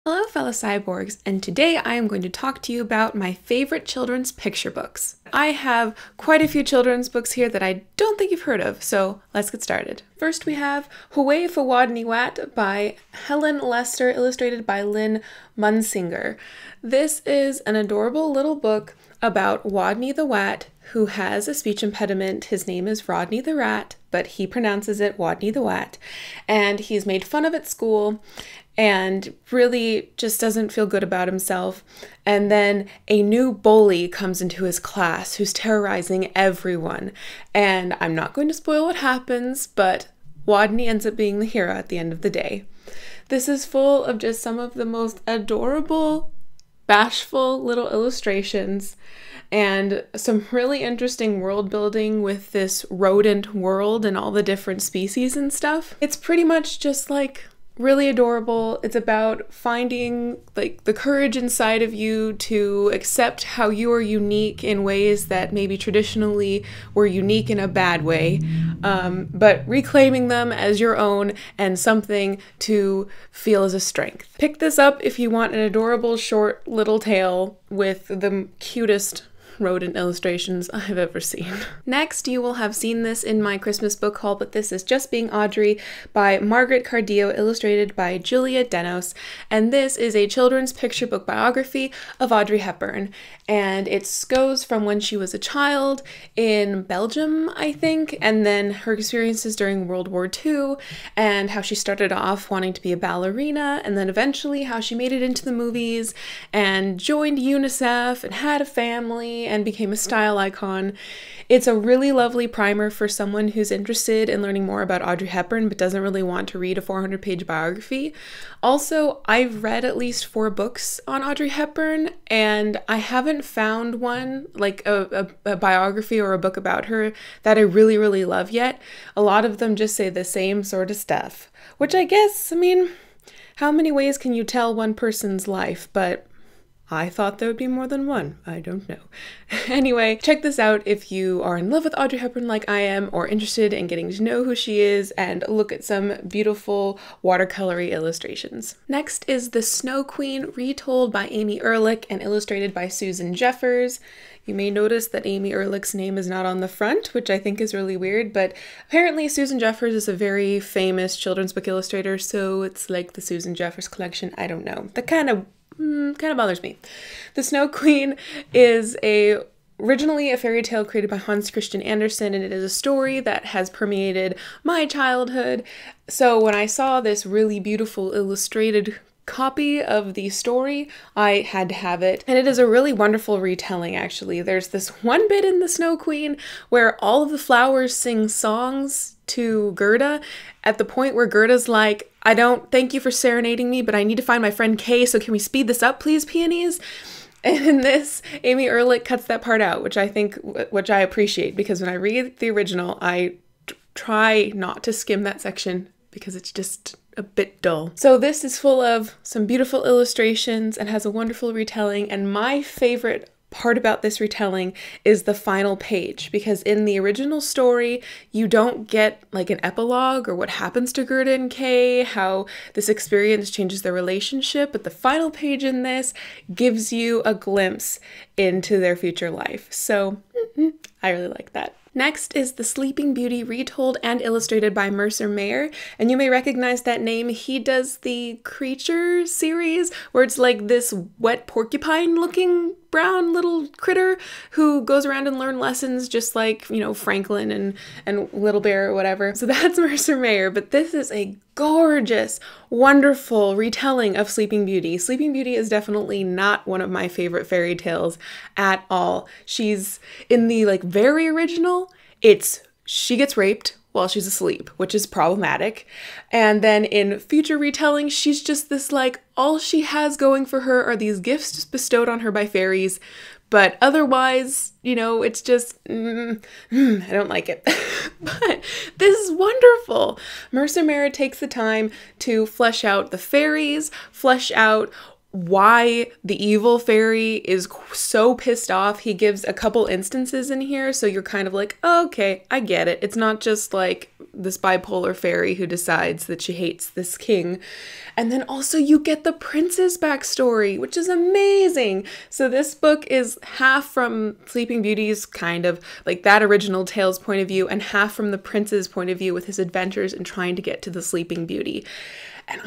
Hello fellow cyborgs, and today I am going to talk to you about my favorite children's picture books. I have quite a few children's books here that I don't think you've heard of, so let's get started. First we have Hooray for Rodney the Rat by Helen Lester, illustrated by Lynn Munsinger. This is an adorable little book about Rodney the Rat, who has a speech impediment. His name is Rodney the Rat, but he pronounces it Rodney the Rat, and he's made fun of at school and really just doesn't feel good about himself. And then a new bully comes into his class who's terrorizing everyone. And I'm not going to spoil what happens, but Rodney ends up being the hero at the end of the day. This is full of just some of the most adorable, bashful little illustrations and some really interesting world building with this rodent world and all the different species and stuff. It's pretty much just like really adorable. It's about finding like the courage inside of you to accept how you are unique in ways that maybe traditionally were unique in a bad way, but reclaiming them as your own and something to feel as a strength. Pick this up if you want an adorable short little tale with the cutest rodent illustrations I've ever seen. Next, you will have seen this in my Christmas book haul, but this is Just Being Audrey by Margaret Cardillo, illustrated by Julia Denos, and this is a children's picture book biography of Audrey Hepburn, and it goes from when she was a child in Belgium, I think, and then her experiences during World War II, and how she started off wanting to be a ballerina, and then eventually how she made it into the movies and joined UNICEF and had a family and became a style icon. It's a really lovely primer for someone who's interested in learning more about Audrey Hepburn but doesn't really want to read a 400-page biography. Also, I've read at least 4 books on Audrey Hepburn, and I haven't found one, like a biography or a book about her, that I really, really love yet. A lot of them just say the same sort of stuff, which I guess, I mean, how many ways can you tell one person's life? But I thought there would be more than one. I don't know. Anyway, check this out if you are in love with Audrey Hepburn like I am, or interested in getting to know who she is, and look at some beautiful watercolory illustrations. Next is The Snow Queen, retold by Amy Ehrlich and illustrated by Susan Jeffers. You may notice that Amy Ehrlich's name is not on the front, which I think is really weird, but apparently Susan Jeffers is a very famous children's book illustrator, so it's like the Susan Jeffers collection. I don't know. That kind of bothers me. The Snow Queen is originally a fairy tale created by Hans Christian Andersen, and it is a story that has permeated my childhood. So when I saw this really beautiful illustrated copy of the story, I had to have it. And it is a really wonderful retelling, actually. There's this one bit in The Snow Queen where all of the flowers sing songs to Gerda at the point where Gerda's like, I don't thank you for serenading me, but I need to find my friend Kay, so can we speed this up, please, peonies? And in this, Amy Ehrlich cuts that part out, which I appreciate, because when I read the original, I try not to skim that section because it's just a bit dull. So this is full of some beautiful illustrations and has a wonderful retelling, and my favorite part about this retelling is the final page, because in the original story you don't get like an epilogue or what happens to Gerda and Kay, how this experience changes their relationship, but the final page in this gives you a glimpse into their future life. So I really like that. Next is The Sleeping Beauty, retold and illustrated by Mercer Mayer, and you may recognize that name. He does the Creature series, where it's like this wet porcupine-looking brown little critter who goes around and learns lessons just like, you know, Franklin and Little Bear or whatever. So that's Mercer Mayer, but this is a gorgeous, wonderful retelling of Sleeping Beauty. Sleeping Beauty is definitely not one of my favorite fairy tales at all. She's in the like very original, she gets raped while she's asleep, which is problematic. And then in future retellings, she's just this like, all she has going for her are these gifts bestowed on her by fairies, but otherwise, you know, it's just, I don't like it. But this is wonderful. Mercer Mayer takes the time to flesh out the fairies, flesh out why the evil fairy is so pissed off. He gives a couple instances in here, so you're kind of like, oh, okay, I get it. It's not just like this bipolar fairy who decides that she hates this king. And then also you get the prince's backstory, which is amazing. So this book is half from Sleeping Beauty's kind of like that original tale's point of view, and half from the prince's point of view with his adventures in trying to get to the Sleeping Beauty. And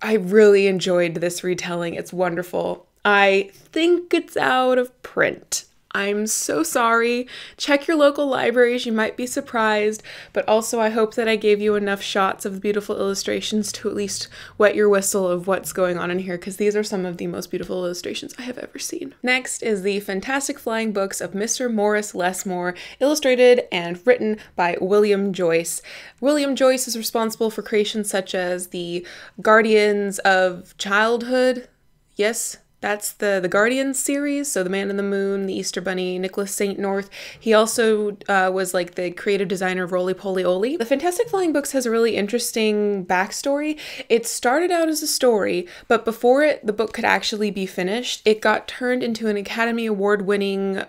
I really enjoyed this retelling. It's wonderful. I think it's out of print. I'm so sorry. Check your local libraries. You might be surprised. But also I hope that I gave you enough shots of the beautiful illustrations to at least wet your whistle of what's going on in here, because these are some of the most beautiful illustrations I have ever seen. Next is the Fantastic Flying Books of Mr. Morris Lesmore, illustrated and written by William Joyce. William Joyce is responsible for creations such as the Guardians of Childhood. Yes, that's the Guardians series, so The Man in the Moon, The Easter Bunny, Nicholas St. North. He also was like the creative designer of Roly Poly Oly. The Fantastic Flying Books has a really interesting backstory. It started out as a story, but before the book could actually be finished, it got turned into an Academy Award-winning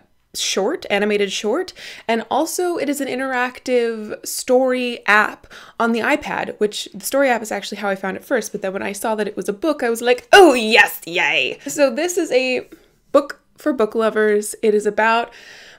animated short, and also it is an interactive story app on the iPad, which the story app is actually how I found it first, but then when I saw that it was a book, I was like, oh yes, yay! So this is a book for book lovers. It is about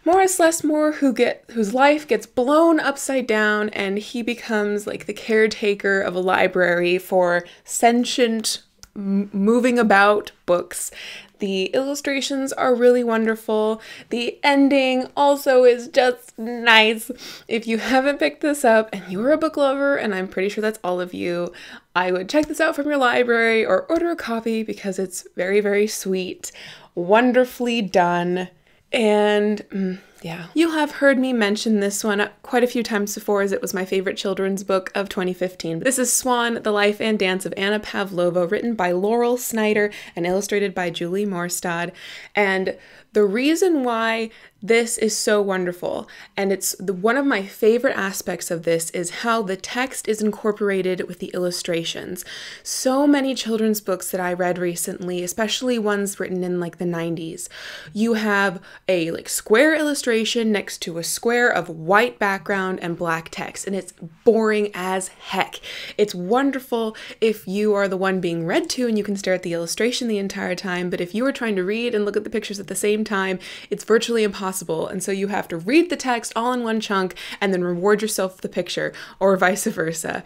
Morris Lesmore whose life gets blown upside down, and he becomes like the caretaker of a library for sentient moving about books. The illustrations are really wonderful. The ending also is just nice. If you haven't picked this up and you're a book lover, and I'm pretty sure that's all of you, I would check this out from your library or order a copy because it's very, very sweet, wonderfully done, and yeah. You have heard me mention this one quite a few times before, as it was my favorite children's book of 2015. This is Swan, The Life and Dance of Anna Pavlova, written by Laurel Snyder and illustrated by Julie Morstad. And the reason why this is so wonderful, and it's one of my favorite aspects of this, is how the text is incorporated with the illustrations. So many children's books that I read recently, especially ones written in like the 90s, you have a like square illustration next to a square of white background and black text, and it's boring as heck. It's wonderful if you are the one being read to and you can stare at the illustration the entire time, but if you are trying to read and look at the pictures at the same time, it's virtually impossible. And so you have to read the text all in one chunk and then reward yourself with the picture, or vice versa.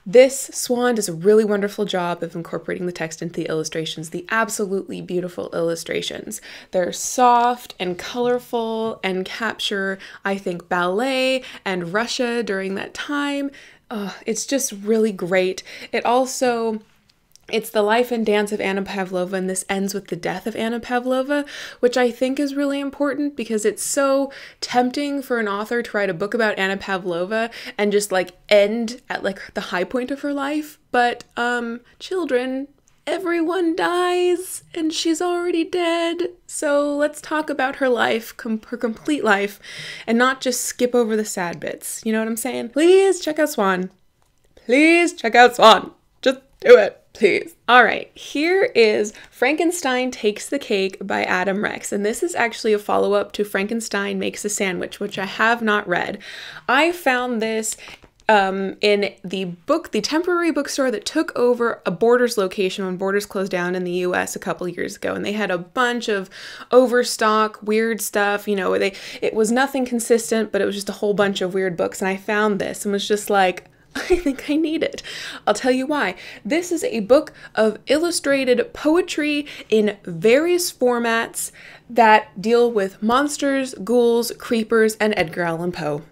This Swan does a really wonderful job of incorporating the text into the illustrations, the absolutely beautiful illustrations. They're soft and colorful and capture, I think, ballet and Russia during that time. It's just really great. It's the life and dance of Anna Pavlova, and this ends with the death of Anna Pavlova, which I think is really important because it's so tempting for an author to write a book about Anna Pavlova and just like end at like the high point of her life. But children, everyone dies and she's already dead. So let's talk about her life, her complete life, and not just skip over the sad bits. You know what I'm saying? Please check out Swan. Please check out Swan. Just do it. Please. All right, here is Frankenstein Takes the Cake by Adam Rex, and this is actually a follow-up to Frankenstein Makes a Sandwich, which I have not read. I found this in the temporary bookstore that took over a Borders location when Borders closed down in the US a couple years ago, and they had a bunch of overstock, weird stuff, you know, it was nothing consistent, but it was just a whole bunch of weird books, and I found this and was just like, I think I need it. I'll tell you why. This is a book of illustrated poetry in various formats that deal with monsters, ghouls, creepers, and Edgar Allan Poe.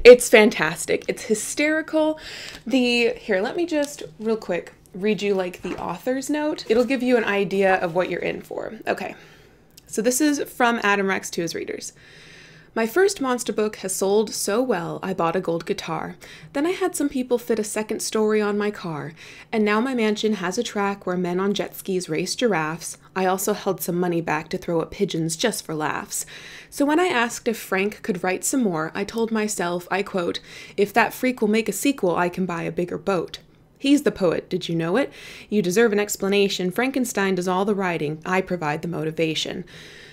It's fantastic. It's hysterical. Here, let me just real quick read you like the author's note. It'll give you an idea of what you're in for. Okay, so this is from Adam Rex to his readers. My first monster book has sold so well, I bought a gold guitar. Then I had some people fit a second story on my car. And now my mansion has a track where men on jet skis race giraffes. I also held some money back to throw at pigeons just for laughs. So when I asked if Frank could write some more, I told myself, I quote, if that freak will make a sequel, I can buy a bigger boat. He's the poet, did you know it? You deserve an explanation. Frankenstein does all the writing. I provide the motivation.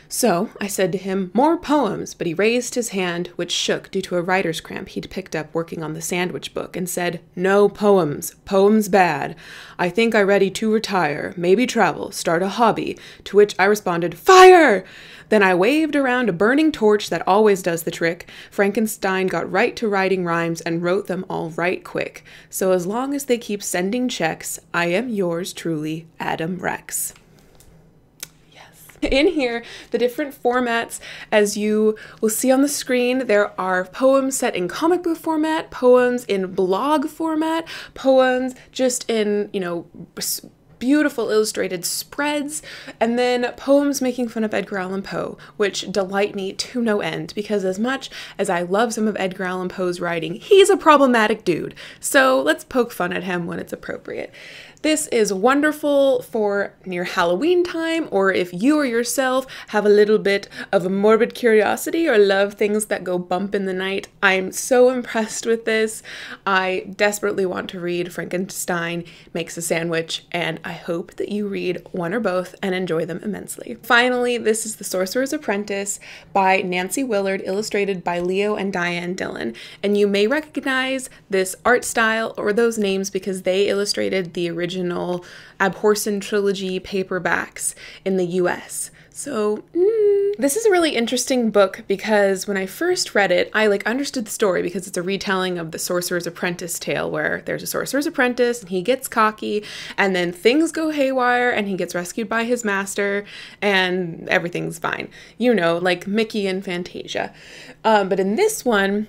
So I said to him, more poems, but he raised his hand, which shook due to a writer's cramp he'd picked up working on the sandwich book, and said, no poems. Poems bad. I think I'm ready to retire, maybe travel, start a hobby, to which I responded, fire! Then I waved around a burning torch that always does the trick. Frankenstein got right to writing rhymes and wrote them all right quick. So as long as they keep sending checks, I am yours truly, Adam Rex. In here, the different formats, as you will see on the screen, there are poems set in comic book format, poems in blog format, poems just in, beautiful illustrated spreads, and then poems making fun of Edgar Allan Poe, which delight me to no end, because as much as I love some of Edgar Allan Poe's writing, he's a problematic dude. So let's poke fun at him when it's appropriate. This is wonderful for near Halloween time, or if you or yourself have a little bit of a morbid curiosity or love things that go bump in the night. I'm so impressed with this. I desperately want to read Frankenstein Makes a Sandwich, and I hope that you read one or both and enjoy them immensely. Finally, this is The Sorcerer's Apprentice by Nancy Willard, illustrated by Leo and Diane Dillon. And you may recognize this art style or those names because they illustrated the original Abhorsen trilogy paperbacks in the US. So, this is a really interesting book because when I first read it, I understood the story because it's a retelling of the Sorcerer's Apprentice tale where there's a sorcerer's apprentice and he gets cocky and then things go haywire and he gets rescued by his master and everything's fine. Like Mickey and Fantasia. But in this one,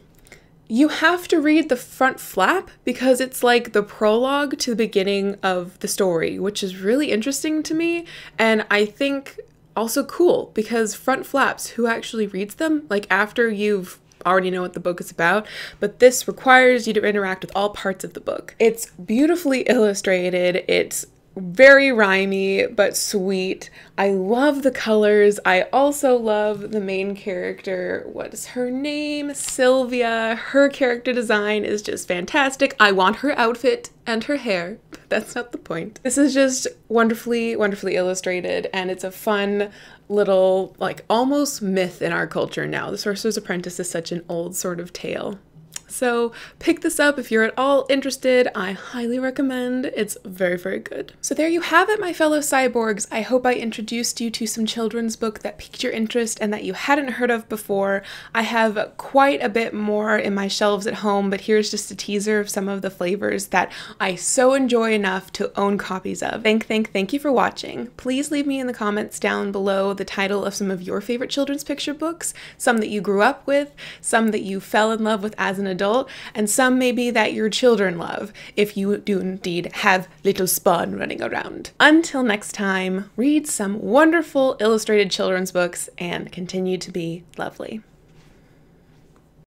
you have to read the front flap because it's like the prologue to the beginning of the story, which is really interesting to me. And I think also cool because front flaps, who actually reads them? After you've already know what the book is about, but this requires you to interact with all parts of the book. It's beautifully illustrated. It's very rhymey, but sweet. I love the colors. I also love the main character. What is her name? Sylvia. Her character design is just fantastic. I want her outfit and her hair, but that's not the point. This is just wonderfully, wonderfully illustrated, and it's a fun little, almost myth in our culture now. The Sorcerer's Apprentice is such an old sort of tale. So pick this up if you're at all interested. I highly recommend. It's very, very good. So there you have it, my fellow cyborgs. I hope I introduced you to some children's book that piqued your interest and that you hadn't heard of before. I have quite a bit more in my shelves at home, but here's just a teaser of some of the flavors that I so enjoy enough to own copies of. Thank you for watching. Please leave me in the comments down below the title of some of your favorite children's picture books, some that you grew up with, some that you fell in love with as an adult, and some maybe that your children love, if you do indeed have little Spawn running around. Until next time, read some wonderful illustrated children's books and continue to be lovely.